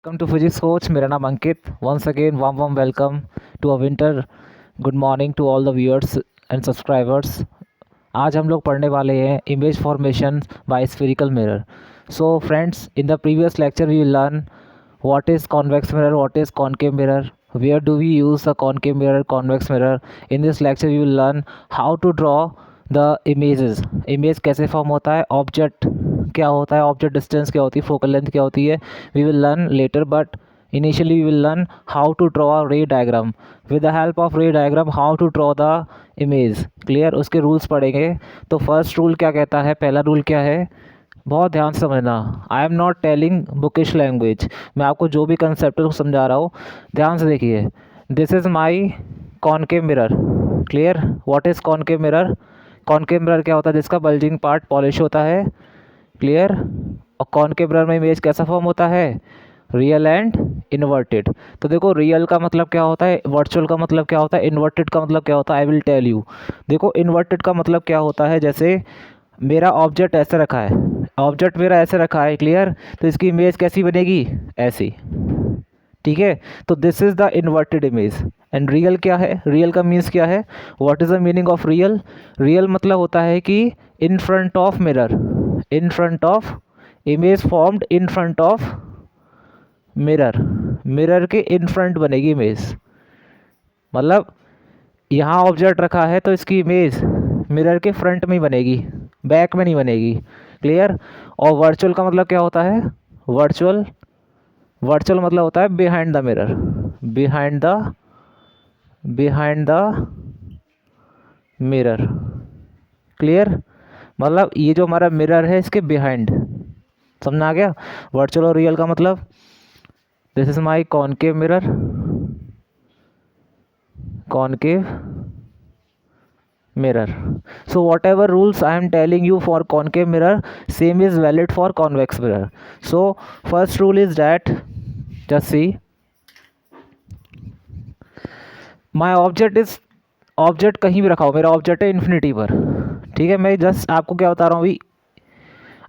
Welcome to physics coach. मेरा नाम Ankit. Once again warm welcome to a winter. Good morning to all the viewers and subscribers. आज हम लोग पढ़ने वाले हैं image formation by spherical mirror. So friends, in the previous lecture we learn what is convex mirror, what is concave mirror, where do we use the concave mirror, convex mirror. In this lecture you will learn how to draw the images. Image कैसे form होता है, object क्या होता है, object distance क्या होती है, focal length क्या होती है, we will learn later, but initially we will learn how to draw a ray diagram. With the help of ray diagram how to draw the image. Clear? उसके rules पढ़ेंगे। तो first rule क्या कहता है, पहला रूल क्या है, बहुत ध्यान से समझना। I am not telling bookish language, मैं आपको जो भी कंसेप्ट है समझा रहा हूँ, ध्यान से देखिए। This is my concave mirror. Clear? What is concave mirror? Concave mirror क्या होता है? जिसका बल्जिंग पार्ट पॉलिश होता है। क्लियर? और कॉनकेव मिरर में इमेज कैसा फॉर्म होता है? Real and inverted. तो देखो, रियल का मतलब क्या होता है, वर्चुअल का मतलब क्या होता है, इन्वर्टेड का मतलब क्या होता है, आई विल टेल यू। देखो, इन्वर्टेड का मतलब क्या होता है, जैसे मेरा ऑब्जेक्ट ऐसे रखा है, ऑब्जेक्ट मेरा ऐसे रखा है। क्लियर? तो इसकी इमेज कैसी बनेगी? ऐसी। ठीक है? तो this is the inverted image. And real क्या है? रियल का मीन्स क्या है? What is the meaning of real? Real मतलब होता है कि in front of mirror, in front of, image formed in front of mirror, mirror के इन फ्रंट बनेगी इमेज। मतलब यहाँ ऑब्जेक्ट रखा है तो इसकी इमेज मिरर के फ्रंट में ही बनेगी, बैक में नहीं बनेगी। क्लियर? और वर्चुअल का मतलब क्या होता है? वर्चुअल, वर्चुअल मतलब होता है behind the mirror, behind the, behind the mirror. Clear? मतलब ये जो हमारा मिरर है इसके बिहाइंड। समझ आ गया? वर्चुअल और रियल का मतलब। This is my concave mirror, concave mirror. So whatever rules I am telling you for concave mirror, same is valid for convex mirror. So first rule is that, just see, my object is, object कहीं भी रखा हो, मेरा object है infinity पर। ठीक है? मैं जस्ट आपको क्या बता रहा हूँ अभी,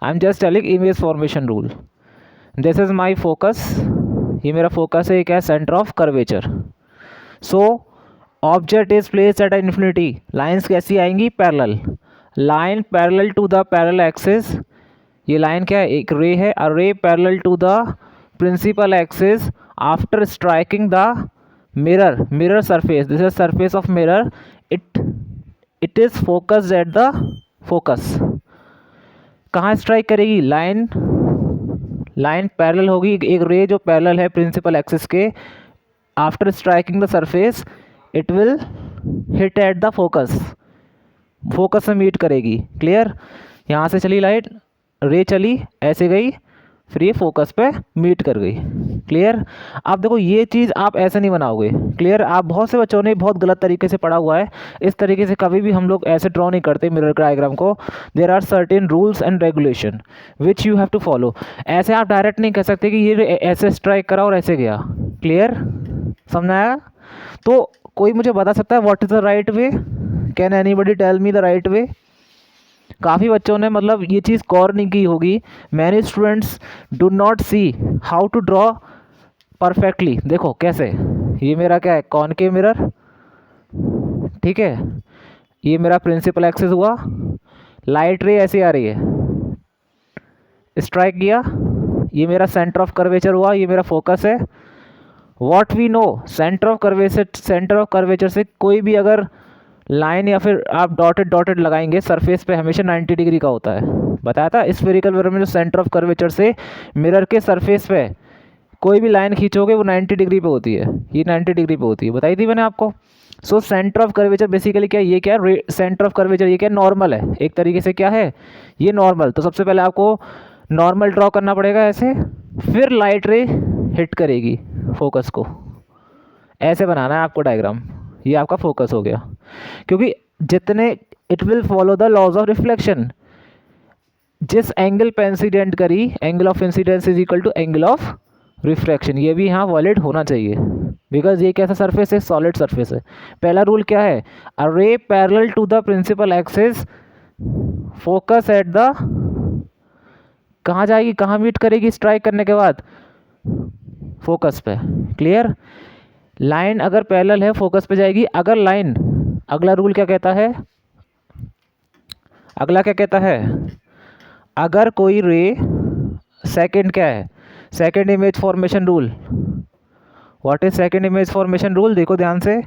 I am just telling image formation rule. This is my focus, ये मेरा फोकस है, ये क्या है? Centre of curvature. So object is placed at infinity. Lines कैसी आएंगी? Parallel, line parallel to the parallel axis. ये लाइन क्या है? एक रे है, a ray parallel to the principal axis after striking the mirror, mirror surface. This is surface of mirror. It is focused eight the focus. कहाँ strike करेगी? Line, line parallel होगी, एक रे जो पैरेलल है प्रिंसिपल एक्सिस के, after striking the surface it will hit eight the focus, focus से meet करेगी। क्लियर? यहाँ से चली लाइट, रे चली ऐसे गई, फिर ये फोकस पे मीट कर गई। क्लियर? आप देखो, ये चीज़ आप ऐसे नहीं बनाओगे। क्लियर? आप बहुत से बच्चों ने बहुत गलत तरीके से पढ़ा हुआ है, इस तरीके से कभी भी हम लोग ऐसे ड्रॉ नहीं करते मिरर डायग्राम को। There are certain rules and regulation which you have to follow. ऐसे आप डायरेक्ट नहीं कह सकते कि ये ऐसे स्ट्राइक करा और ऐसे गया। क्लियर? समझ आया? तो कोई मुझे बता सकता है what is the right way? Can anybody tell me the right way? काफ़ी बच्चों ने मतलब ये चीज़ गौर नहीं की होगी। Many students do not see how to draw perfectly. देखो कैसे, ये मेरा क्या है? Concave mirror. ठीक है? ये मेरा प्रिंसिपल एक्सिस हुआ, लाइट रे ऐसे आ रही है, स्ट्राइक किया, ये मेरा सेंटर ऑफ कर्वेचर हुआ, ये मेरा फोकस है। What we know, centre of curvature, centre of curvature से कोई भी अगर लाइन या फिर आप डॉटेड डॉटेड लगाएंगे सरफेस पे, हमेशा 90 डिग्री का होता है। बताया था स्फेरिकल मिरर में जो सेंटर ऑफ कर्वेचर से मिरर के सरफेस पे कोई भी लाइन खींचोगे वो 90 डिग्री पे होती है, ये 90 डिग्री पे होती है, बताई थी मैंने आपको। So centre of curvature basically क्या है? ये क्या है? सेंटर ऑफ कर्वेचर ये क्या है? नॉर्मल है, एक तरीके से क्या है? ये नॉर्मल। तो सबसे पहले आपको नॉर्मल ड्रॉ करना पड़ेगा ऐसे, फिर लाइट रे हिट करेगी फोकस को, ऐसे बनाना है आपको डायग्राम। ये आपका फोकस हो गया, क्योंकि जितने, it will follow the laws of reflection. जिस एंगल पे इंसिडेंट करी, angle of incidence is equal to angle of refraction, ये भी यहाँ वैलिड होना चाहिए, बिकॉज ये कैसा सरफेस है? सॉलिड सरफेस है। पहला रूल क्या है? A ray parallel to the principal axis, focus at the, कहाँ जाएगी, कहाँ मीट करेगी स्ट्राइक करने के बाद? फोकस पे। क्लियर? लाइन अगर पैरेलल है फोकस पे जाएगी। अगर लाइन, अगला रूल क्या कहता है, अगला क्या कहता है, अगर कोई रे, सेकंड क्या है, second image formation rule. What is second image formation rule? देखो ध्यान से,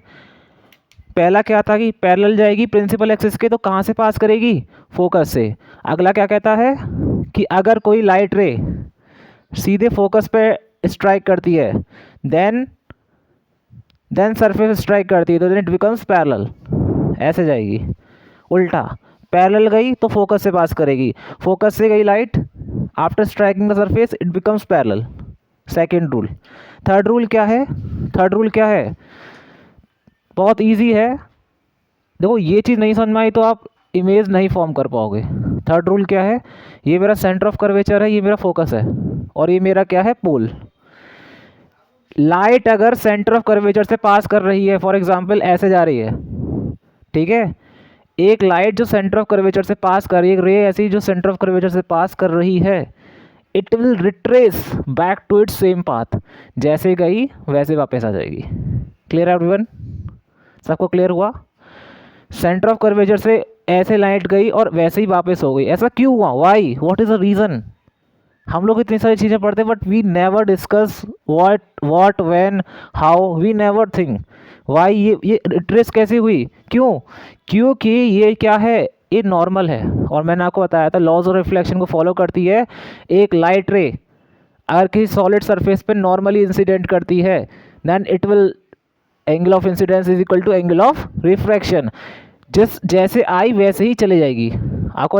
पहला क्या था कि पैरेलल जाएगी प्रिंसिपल एक्सिस के, तो कहाँ से पास करेगी, फोकस से। अगला क्या कहता है कि अगर कोई लाइट रे सीधे फोकस पे स्ट्राइक करती है, देन सरफेस स्ट्राइक करती है, तो देन इट बिकम्स पैरेलल, ऐसे जाएगी। उल्टा, पैरेलल गई तो फोकस से पास करेगी, फोकस से गई light, after striking the surface it becomes parallel. Second rule. Third rule क्या है, थर्ड रूल क्या है, बहुत इजी है। देखो ये चीज़ नहीं समझ में आई तो आप इमेज नहीं फॉर्म कर पाओगे। थर्ड रूल क्या है, ये मेरा सेंटर ऑफ कर्वेचर है, ये मेरा फोकस है, और ये मेरा क्या है, पोल। लाइट अगर सेंटर ऑफ कर्वेचर से पास कर रही है, फॉर एग्जांपल ऐसे जा रही है, ठीक है, एक लाइट जो सेंटर ऑफ कर्वेचर से पास कर रही है, एक रे ऐसी जो सेंटर ऑफ कर्वेचर से पास कर रही है, it will retrace back to its same path, जैसे गई वैसे वापस आ जाएगी। Clear everyone? सबको क्लियर हुआ? सेंटर ऑफ कर्वेचर से ऐसे लाइट गई और वैसे ही वापस हो गई, ऐसा क्यों हुआ, why, what is the reason? हम लोग इतनी सारी चीज़ें पढ़ते हैं but we never discuss what when how, we never think why ये ट्रेस कैसे हुई, क्यों? क्योंकि ये क्या है, ये नॉर्मल है, और मैंने आपको बताया था लॉज ऑफ रिफ्लेक्शन को फॉलो करती है। एक लाइट रे अगर किसी सॉलिड सरफेस पे नॉर्मली इंसिडेंट करती है, then it will, angle of incidence is equal to angle of refraction, जैसे आई वैसे ही चले जाएगी। आपको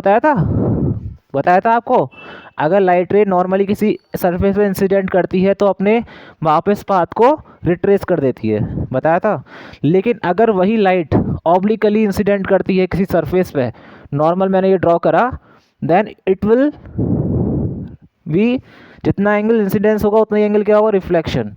बताया था आपको, अगर लाइट रे नॉर्मली किसी सरफेस पे इंसिडेंट करती है तो अपने वापस पाथ को रिट्रेस कर देती है, बताया था। लेकिन अगर वही लाइट ऑब्लिकली इंसिडेंट करती है किसी सरफेस पे, नॉर्मल मैंने ये ड्रॉ करा, देन इट विल बी, जितना एंगल इंसिडेंस होगा उतना एंगल क्या होगा, रिफ्लेक्शन,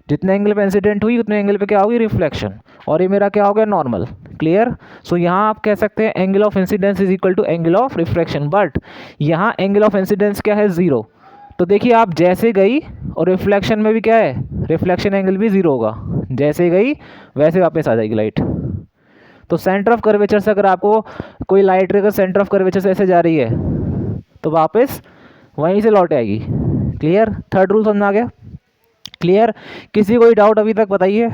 जितने एंगल पे इंसिडेंट हुई उतने एंगल पे क्या होगी, रिफ्लेक्शन, और ये मेरा क्या हो गया, नॉर्मल। क्लियर? सो यहाँ आप कह सकते हैं angle of incidence is equal to angle of refraction, but यहाँ एंगल ऑफ इंसिडेंस क्या है, ज़ीरो। तो देखिए आप जैसे गई, और रिफ्लेक्शन में भी क्या है, रिफ्लेक्शन एंगल भी ज़ीरो होगा, जैसे गई वैसे वापस आ जाएगी लाइट। तो सेंटर ऑफ कर्वेचर से अगर आपको कोई लाइट अगर सेंटर ऑफ कर्वेचर से ऐसे जा रही है तो वापस वहीं से लौट आएगी। क्लियर? थर्ड रूल समझ आ गया? क्लियर? किसी कोई डाउट अभी तक बताइए।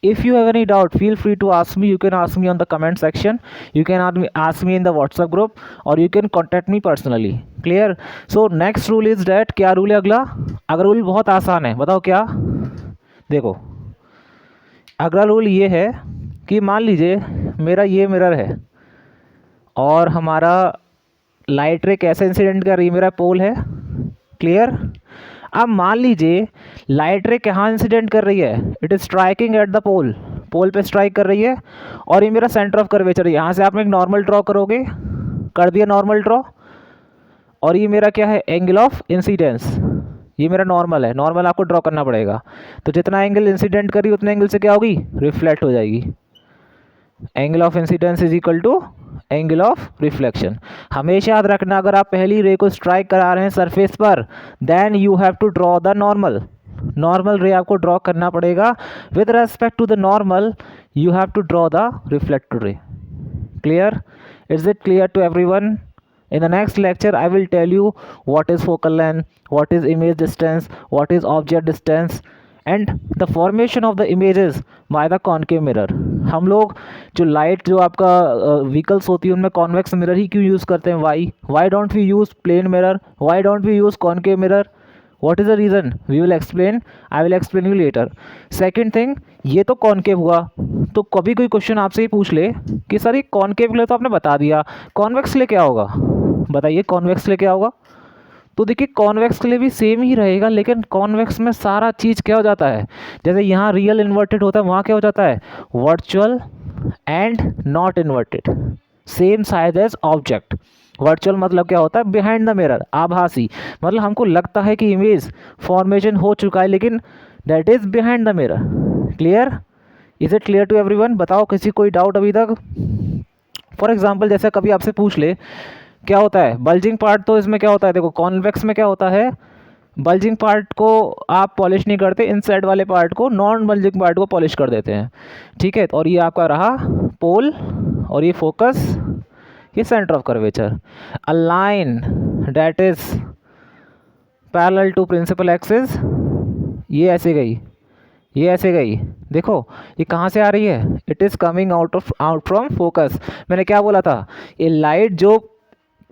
If you have any doubt, feel free to ask me. You can ask me on the comment section. You can ask me in the WhatsApp group, or you can contact me personally. Clear? So next rule is that, क्या rule है अगला? अगला rule बहुत आसान है, बताओ क्या? देखो अगला रूल ये है कि मान लीजिए मेरा ये मिरर है और हमारा लाइट रे कैसे इंसिडेंट कर रही है, मेरा पोल है। क्लियर? अब मान लीजिए लाइट रे कहाँ इंसिडेंट कर रही है, it is striking at the pole, pole पे स्ट्राइक कर रही है, और ये मेरा सेंटर ऑफ कर्वेचर है। यहाँ से आप एक नॉर्मल ड्रॉ करोगे, कर दिया नॉर्मल ड्रॉ, और ये मेरा क्या है, एंगल ऑफ इंसिडेंस, ये मेरा नॉर्मल है, नॉर्मल आपको ड्रॉ करना पड़ेगा। तो जितना एंगल इंसिडेंट करी उतने एंगल से क्या होगी, रिफ्लेक्ट हो जाएगी। Angle of incidence is equal to angle of reflection. हमेशा याद रखना, अगर आप पहली रे को स्ट्राइक करा रहे हैं सरफेस पर, then you have to draw the normal ray आपको ड्रॉ करना पड़ेगा। With respect to the normal you have to draw the reflected ray. Clear? Is it clear to everyone? In the next lecture, I will tell you what is focal length, what is image distance, what is object distance, and the formation of the images by the concave mirror. हम लोग जो light जो आपका vehicles होती है उनमें convex mirror ही क्यों use करते हैं? Why don't we use plane mirror? Why don't we use concave mirror? What is the reason? We will explain, I will explain you later. Second thing, ये तो कॉन्केव हुआ, तो कभी कोई क्वेश्चन आपसे ही पूछ ले कि सर ये कॉन्केव के लिए तो आपने बता दिया, कॉन्वेक्स के लिए क्या होगा, बताइए कॉन्वेक्स के लिए क्या होगा? तो देखिए कॉन्वेक्स के लिए भी सेम ही रहेगा, लेकिन कॉन्वेक्स में सारा चीज़ क्या हो जाता है, जैसे यहाँ रियल इन्वर्टेड होता है, वहाँ क्या हो जाता है, virtual and not inverted, same size as object. Virtual मतलब क्या होता है, बिहाइंड द मिरर, आभासी, मतलब हमको लगता है कि इमेज फॉर्मेशन हो चुका है लेकिन that is behind the mirror. Clear? Is it clear to everyone? बताओ किसी कोई डाउट अभी तक? फॉर एग्जाम्पल जैसे कभी आपसे पूछ ले क्या होता है बल्जिंग पार्ट, तो इसमें क्या होता है, देखो कॉन्वेक्स में क्या होता है, बल्जिंग पार्ट को आप पॉलिश नहीं करते, इनसाइड वाले पार्ट को, नॉन बल्जिंग पार्ट को पॉलिश कर देते हैं, ठीक है। और ये आपका रहा पोल, और ये फोकस, ये centre of curvature. A line that is parallel to principal axis, ये ऐसे गई, ये ऐसे गई, देखो ये कहाँ से आ रही है, it is coming out from focus. मैंने क्या बोला था, ये लाइट जो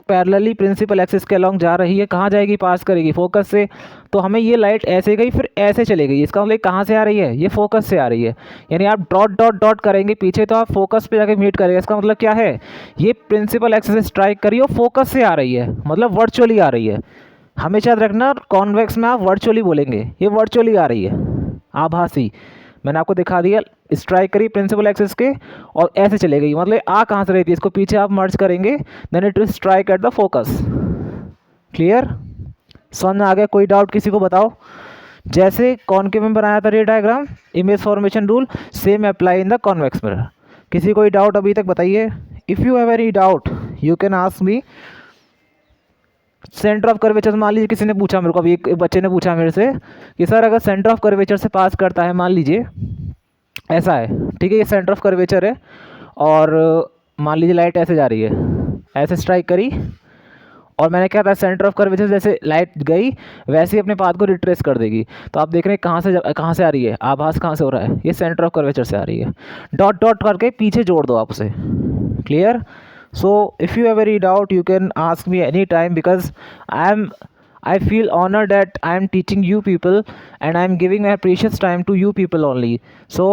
पैरेलली प्रिंसिपल एक्सिस के अलॉन्ग जा रही है, कहाँ जाएगी, पास करेगी फोकस से। तो हमें ये लाइट ऐसे गई फिर ऐसे चली गई, इसका मतलब कहाँ से आ रही है, ये फोकस से आ रही है। यानी आप डॉट डॉट डॉट करेंगे पीछे तो आप फोकस पे जाके मीट करेगा, इसका मतलब क्या है, ये प्रिंसिपल एक्सिस से स्ट्राइक करी और फोकस से आ रही है, मतलब वर्चुअली आ रही है। हमेशा याद रखना कॉन्वेक्स में आप वर्चुअली बोलेंगे, ये वर्चुअली आ रही है, आभासी। मैंने आपको दिखा दिया, स्ट्राइक करी प्रिंसिपल एक्सिस के और ऐसे चले गई, मतलब आ कहाँ से रही थी, इसको पीछे आप मर्ज करेंगे, then it will strike at the focus. Clear, समझ में आ गया? कोई डाउट किसी को बताओ? जैसे कॉनकेव में बनाया था रे diagram, image formation rule same apply in the convex mirror. किसी कोई डाउट अभी तक बताइए? If you have any doubt you can ask me. Centre of curvature, मान लीजिए किसी ने पूछा मेरे को, अभी एक बच्चे ने पूछा मेरे से कि सर अगर सेंटर ऑफ कर्वेचर से पास करता है, मान लीजिए ऐसा है, ठीक है, ये सेंटर ऑफ कर्वेचर है और मान लीजिए लाइट ऐसे जा रही है, ऐसे स्ट्राइक करी और मैंने क्या था, सेंटर ऑफ कर्वेचर जैसे लाइट गई वैसे ही अपने पाथ को रिट्रेस कर देगी। तो आप देख रहे हैं कहाँ से आ रही है, आभास कहाँ से हो रहा है, ये सेंटर ऑफ कर्वेचर से आ रही है। डॉट डॉट करके पीछे जोड़ दो आप उसे। Clear? So if you have any doubt you can ask me anytime, because I feel honored that I am teaching you people and I am giving my precious time to you people only. So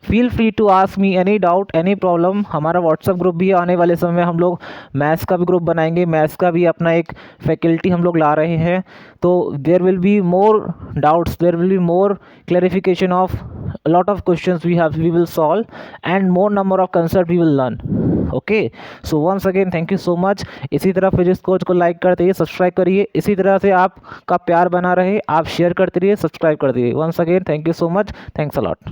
feel free to ask me any doubt, any problem. हमारा WhatsApp group भी है, आने वाले समय में हम लोग maths का भी ग्रुप बनाएंगे, मैथ्स का भी अपना एक फैकल्टी हम लोग ला रहे हैं। तो there will be more doubts, there will be more clarification of a lot of questions we will solve and more number of concept we will learn. Okay, so once again thank you so much. इसी तरह physics coach को like करते रहिए, subscribe करिए, इसी तरह से आपका प्यार बना रहे, आप शेयर करते रहिए, सब्सक्राइब कर दीजिए। Once again thank you so much, thanks a lot.